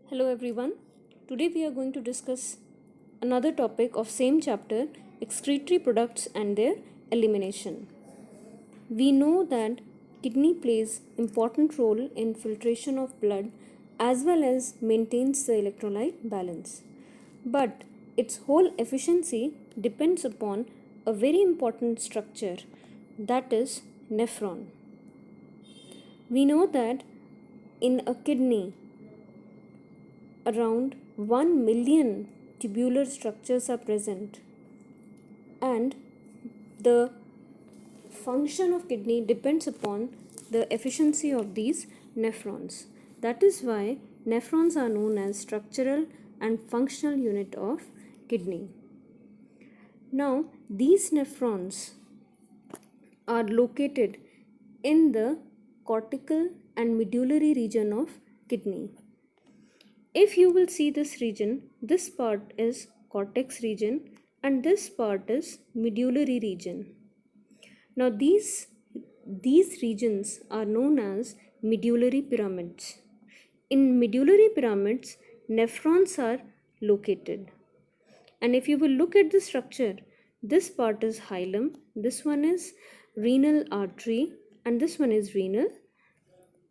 Hello everyone. Today we are going to discuss another topic of same chapter, excretory products and their elimination. We know that kidney plays important role in filtration of blood as well as maintains the electrolyte balance. But its whole efficiency depends upon a very important structure, that is nephron. We know that in a kidney around 1 million tubular structures are present, and the function of kidney depends upon the efficiency of these nephrons. That is why nephrons are known as structural and functional unit of kidney. Now these nephrons are located in the cortical and medullary region of kidney. If you will see this region, this part is cortex region and this part is medullary region. Now these regions are known as medullary pyramids. In medullary pyramids, nephrons are located. And if you will look at the structure, this part is hilum, this one is renal artery, and this one is renal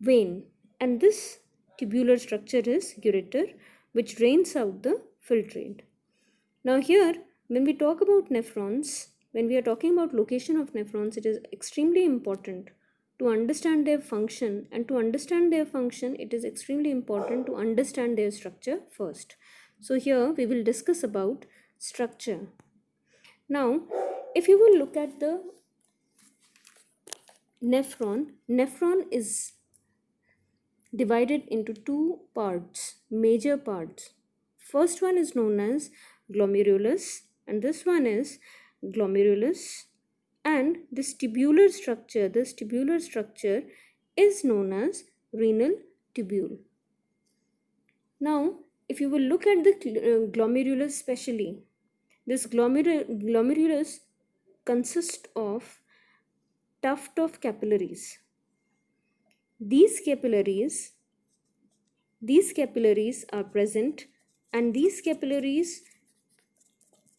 vein. And this tubular structure is ureter, which drains out the filtrate. Now here, when we talk about nephrons, when we are talking about location of nephrons, it is extremely important to understand their function, and to understand their function, it is extremely important to understand their structure first. So here we will discuss about structure. Now, if you will look at the nephron is divided into two parts, major parts. First one is known as glomerulus, and this one is glomerulus, and this tubular structure is known as renal tubule. Now if you will look at the glomerulus specially, this glomerulus consists of tuft of capillaries. These capillaries are present, and these capillaries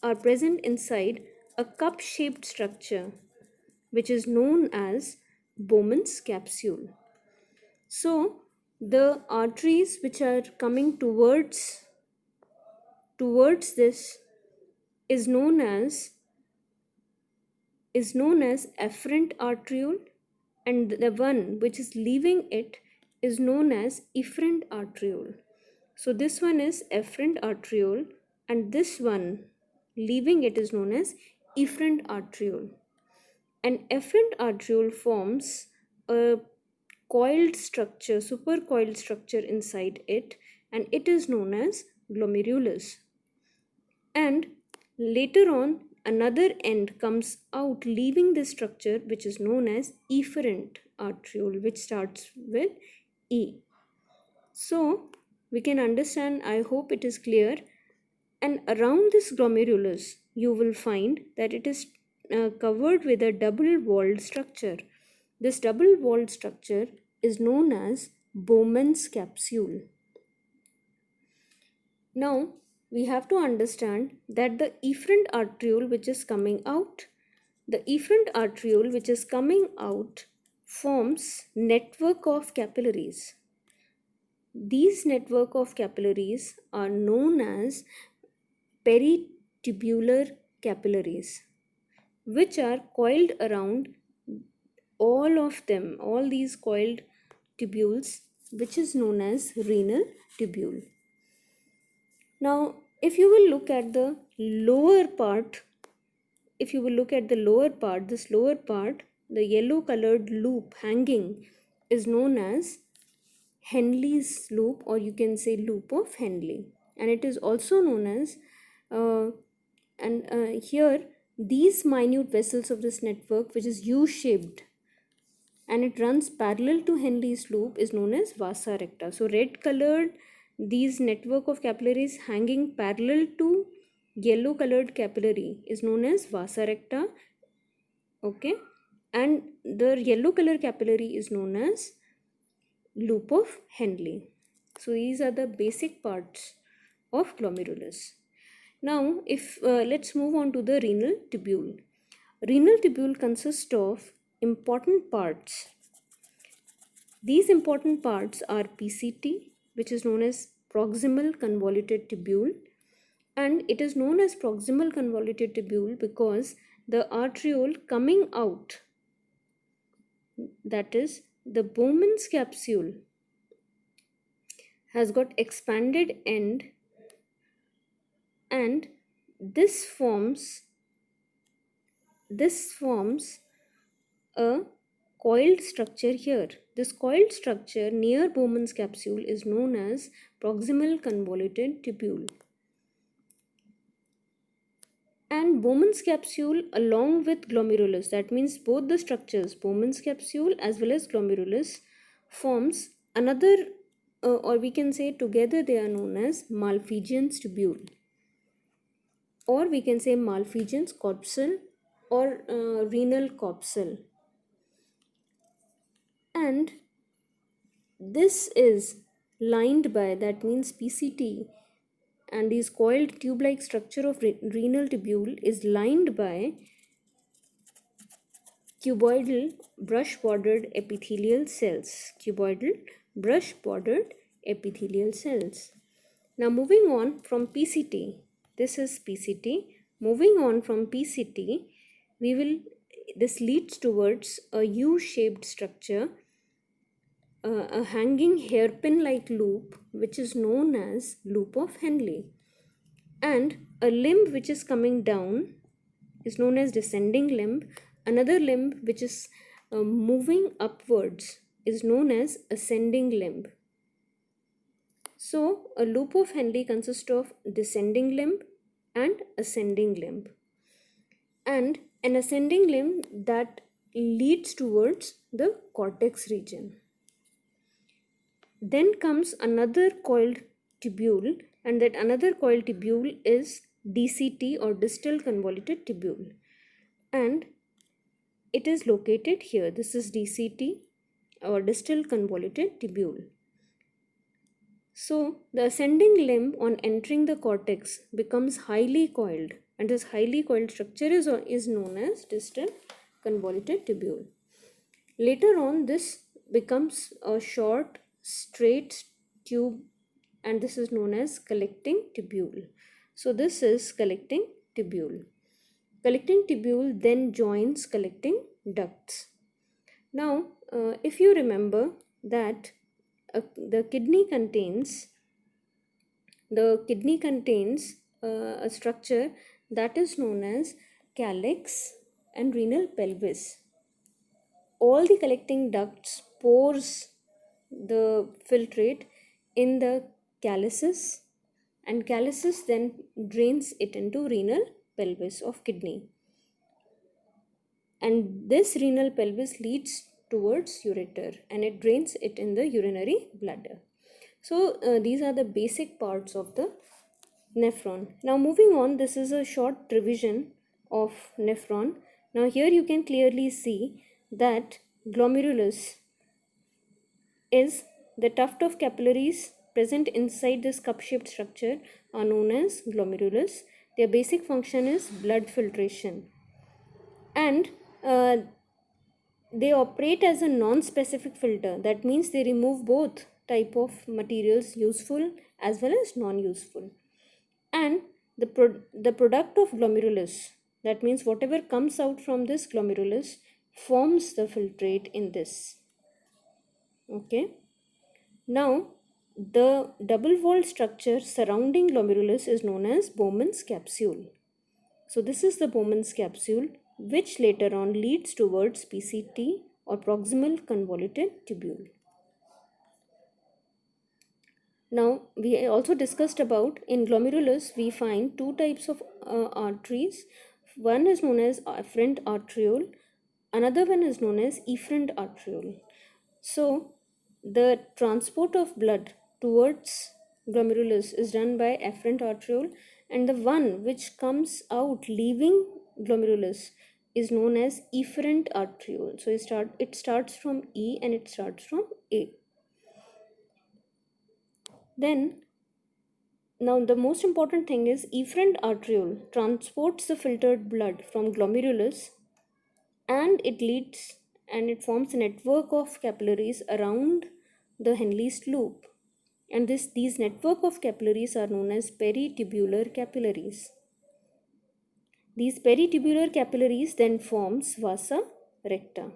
are present inside a cup-shaped structure which is known as Bowman's capsule. So the arteries which are coming towards this is known as afferent arteriole, and the one which is leaving it is known as efferent arteriole. So this one is afferent arteriole, and this one leaving it is known as efferent arteriole. An afferent arteriole forms a coiled structure, supercoiled structure inside it, and it is known as glomerulus. And later on, another end comes out leaving this structure which is known as efferent arteriole, which starts with E. So we can understand, I hope it is clear. And around this glomerulus you will find that it is covered with a double-walled structure. This double-walled structure is known as Bowman's capsule. Now we have to understand that the efferent arteriole which is coming out, forms network of capillaries. These network of capillaries are known as peritubular capillaries, which are coiled around all these coiled tubules, which is known as renal tubule. Now if you will look at the lower part, this lower part, the yellow colored loop hanging is known as Henle's loop, or you can say loop of Henle, and it is also known as here these minute vessels of this network, which is U-shaped and it runs parallel to Henle's loop, is known as vasa recta. So red colored, these network of capillaries hanging parallel to yellow colored capillary is known as vasa recta, okay, and the yellow color capillary is known as loop of Henle. So these are the basic parts of glomerulus. Now, if let's move on to the renal tubule. Renal tubule consists of important parts. These important parts are PCT, which is known as proximal convoluted tubule, and it is known as proximal convoluted tubule because the arteriole coming out, that is the Bowman's capsule, has got expanded end, and this forms a coiled structure here. This coiled structure near Bowman's capsule is known as proximal convoluted tubule. And Bowman's capsule along with glomerulus, that means both the structures, Bowman's capsule as well as glomerulus, forms another, or we can say together they are known as Malpighian's tubule, or we can say Malpighian's corpuscle or renal corpuscle. And this is lined by, that means PCT, and this coiled tube-like structure of renal tubule is lined by cuboidal brush-bordered epithelial cells. Cuboidal brush-bordered epithelial cells. Now moving on from PCT, this is PCT. Moving on from PCT, this leads towards a U-shaped structure, a hanging hairpin-like loop, which is known as loop of Henle, and a limb which is coming down is known as descending limb. Another limb which is moving upwards is known as ascending limb. So a loop of Henle consists of descending limb and ascending limb, and an ascending limb that leads towards the cortex region. Then comes another coiled tubule, and that another coiled tubule is DCT or distal convoluted tubule, and it is located here. This is DCT or distal convoluted tubule. So the ascending limb on entering the cortex becomes highly coiled, and this highly coiled structure is known as distal convoluted tubule. Later on, this becomes a short straight tube, and this is known as collecting tubule. So this is collecting tubule. Collecting tubule then joins collecting ducts. Now, if you remember that the kidney contains a structure that is known as calyx and renal pelvis. All the collecting ducts pours the filtrate in the calyces, and calyces then drains it into renal pelvis of kidney, and this renal pelvis leads towards ureter and it drains it in the urinary bladder. So these are the basic parts of the nephron. Now moving on, this is a short revision of nephron. Now here you can clearly see that glomerulus is the tuft of capillaries present inside this cup-shaped structure are known as glomerulus. Their basic function is blood filtration, and they operate as a non-specific filter. That means they remove both type of materials, useful as well as non-useful. And the product of glomerulus, that means whatever comes out from this glomerulus, forms the filtrate in this. Okay. Now, the double-walled structure surrounding glomerulus is known as Bowman's capsule. So this is the Bowman's capsule, which later on leads towards PCT or proximal convoluted tubule. Now, we also discussed about in glomerulus we find two types of arteries. One is known as afferent arteriole, another one is known as efferent arteriole. So the transport of blood towards glomerulus is done by afferent arteriole, and the one which comes out leaving glomerulus is known as efferent arteriole. So it starts from E and it starts from A. Then, now the most important thing is efferent arteriole transports the filtered blood from glomerulus, and it forms a network of capillaries around the Henle's loop. And these network of capillaries are known as peritubular capillaries. These peritubular capillaries then forms vasa recta,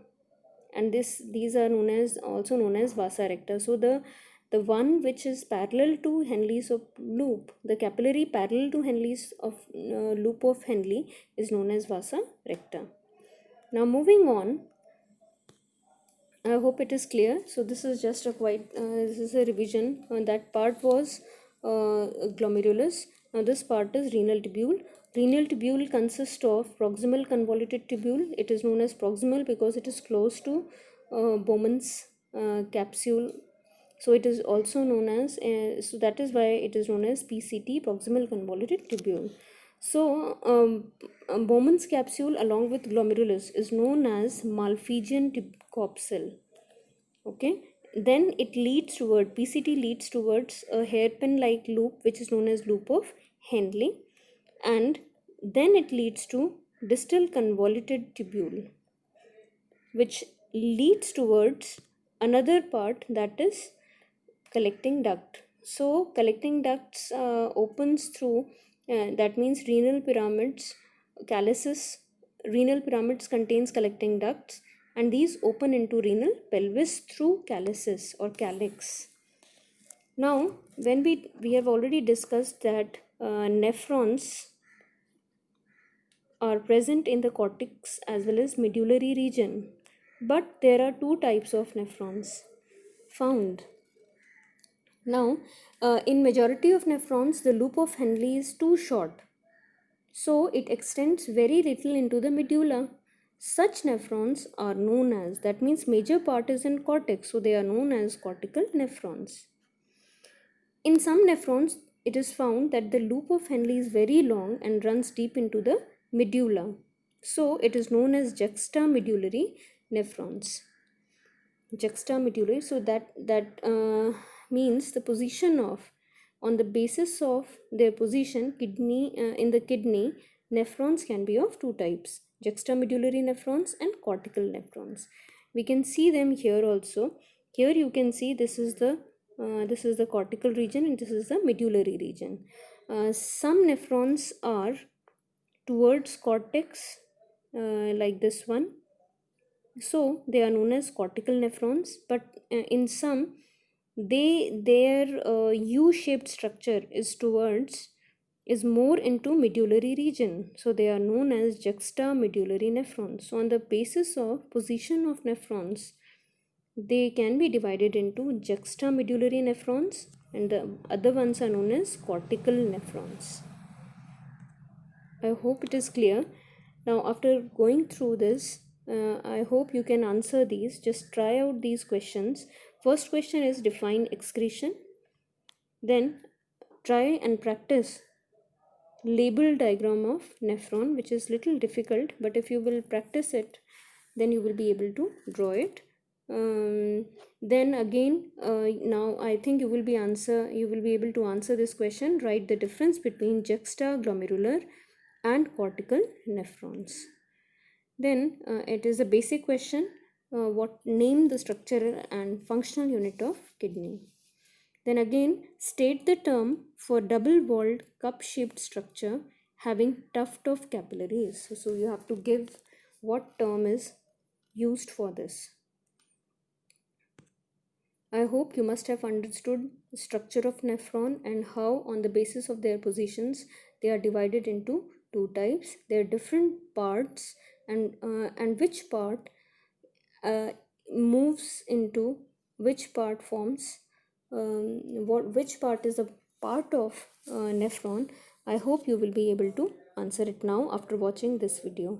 and these are also known as vasa recta. So the one which is parallel to Henle's loop, the capillary parallel to Henle's loop of Henle is known as vasa recta. Now moving on, I hope it is clear. So this is just this is a revision. That part was glomerulus. Now this part is renal tubule. Renal tubule consists of proximal convoluted tubule. It is known as proximal because it is close to Bowman's capsule. So it is also known as, so that is why it is known as PCT, proximal convoluted tubule. So Bowman's capsule along with glomerulus is known as Malpighian capsule. Okay, then it leads toward, PCT leads towards a hairpin like loop which is known as loop of Henle, and then it leads to distal convoluted tubule which leads towards another part, that is collecting duct. So collecting ducts opens through, that means renal pyramids, calyces. Renal pyramids contains collecting ducts, and these open into renal pelvis through calyces or calyx. Now, when we have already discussed that nephrons are present in the cortex as well as medullary region, but there are two types of nephrons found. Now, in majority of nephrons, the loop of Henle is too short, so it extends very little into the medulla. Such nephrons are known as, that means major part is in cortex, so they are known as cortical nephrons. In some nephrons, it is found that the loop of Henle is very long and runs deep into the medulla, so it is known as juxtamedullary nephrons. Juxtamedullary, so that means the position of, on the basis of their position in the kidney, nephrons can be of two types: juxtamedullary nephrons and cortical nephrons. We can see them here also. Here you can see this is the cortical region and this is the medullary region. Some nephrons are towards cortex, like this one, so they are known as cortical nephrons, but in some their U-shaped structure is more into medullary region, so they are known as juxtamedullary nephrons. So on the basis of position of nephrons, they can be divided into juxtamedullary nephrons, and the other ones are known as cortical nephrons. I hope it is clear. Now, after going through this, I hope you can answer these. Just try out these questions. First question is define excretion. Then try and practice label diagram of nephron, which is little difficult, but if you will practice it, then you will be able to draw it. Then again, now I think you will be able to answer this question. Write the difference between juxtaglomerular and cortical nephrons. Then it is a basic question. Name the structural and functional unit of kidney. Then again, state the term for double-walled cup-shaped structure having tuft of capillaries. So you have to give what term is used for this. I hope you must have understood the structure of nephron and how, on the basis of their positions, they are divided into two types. There are different parts, and which part moves into which part forms which part is a part of nephron. I hope you will be able to answer it now after watching this video.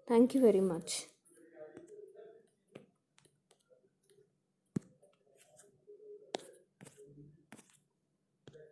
Thank you very much.